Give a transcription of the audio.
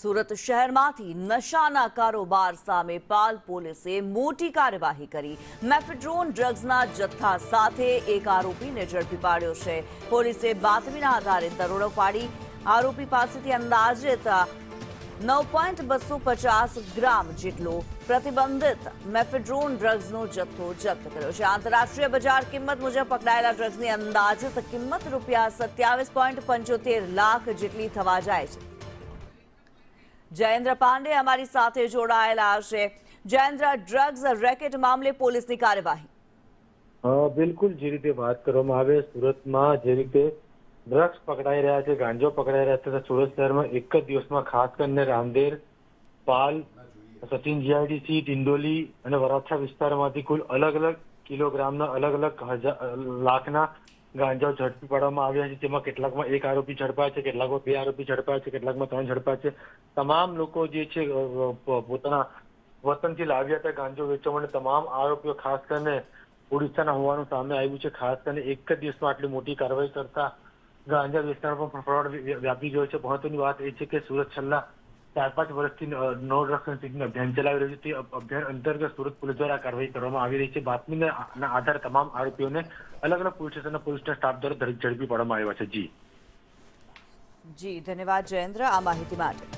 સુરત શહેરમાંથી નશાના કારોબાર સામે પાલ પોલીસે મોટી કાર્યવાહી કરી। મેફેડ્રોન ડ્રગ્સના જથ્થા સાથે એક આરોપીને ઝડપી પાડ્યો છે। પોલીસે બાતમીના આધારે દરોડો પાડી આરોપી પાસેથી અંદાજિત 9.250 ગ્રામ જેટલો પ્રતિબંધિત મેફેડ્રોન ડ્રગ્સનો જથ્થો જપ્ત કર્યો છે। આંતરરાષ્ટ્રીય બજાર કિંમત મુજબ પકડાયેલા ડ્રગ્સની અંદાજિત કિંમત ₹27.75 લાખ જેટલી થવા જાય છે। જયેન્દ્ર પાંડે અમારી સાથે જોડાયેલા છે। જયેન્દ્ર, ડ્રગ્સ રેકેટ મામલે પોલીસની કાર્યવાહી। બિલકુલ, જે રીતે વાત કરવામાં આવે સુરતમાં જે રીતે ડ્રગ્સ પકડાઈ રહ્યા છે, ગાંજો પકડાઈ રહ્યા છે, સુરત શહેરમાં એક જ દિવસમાં ખાસ કરીને રાંદેર, પાલ, સચિન જીઆઈડીસી, ડિંડોલી અને વરાછા વિસ્તારમાંથી કુલ અલગ અલગ કિલોગ્રામના અલગ અલગ લાખના ગાંજાઓ ઝડપી પાડવામાં આવ્યા છે। તેમાં કેટલાકમાં એક આરોપી ઝડપાયા છે, કેટલાકમાં 2 આરોપી ઝડપાયા છે, કેટલાકમાં 3 ઝડપાયા છે। તમામ લોકો જે છે પોતાના વતનથી લાવ્યા હતા ગાંજો વેચવા માટે। તમામ આરોપીઓ ખાસ કરીને ઓડિશાના હોવાનું સામે આવ્યું છે। ખાસ કરીને એક જ દિવસમાં આટલી મોટી કાર્યવાહી કરતા ગાંજા વેચનાર પણ ફ્રોડ વ્યાપી ગયો છે। મહત્વની વાત એ છે કે સુરત છેલ્લા 4-5 વર્ષથી નો ડ્રગ્સ અભિયાન ચલાવી રહ્યું છે। તે અભિયાન અંતર્ગત સુરત પોલીસ દ્વારા કાર્યવાહી કરવામાં આવી રહી છે। બાતમીના આધારે તમામ આરોપીઓને અલગ અલગ પોલીસ સ્ટેશનના પોલીસના સ્ટાફ દ્વારા ઝડપી પાડવામાં આવ્યા છે। જી, ધન્યવાદ જયેન્દ્ર આ માહિતી માટે।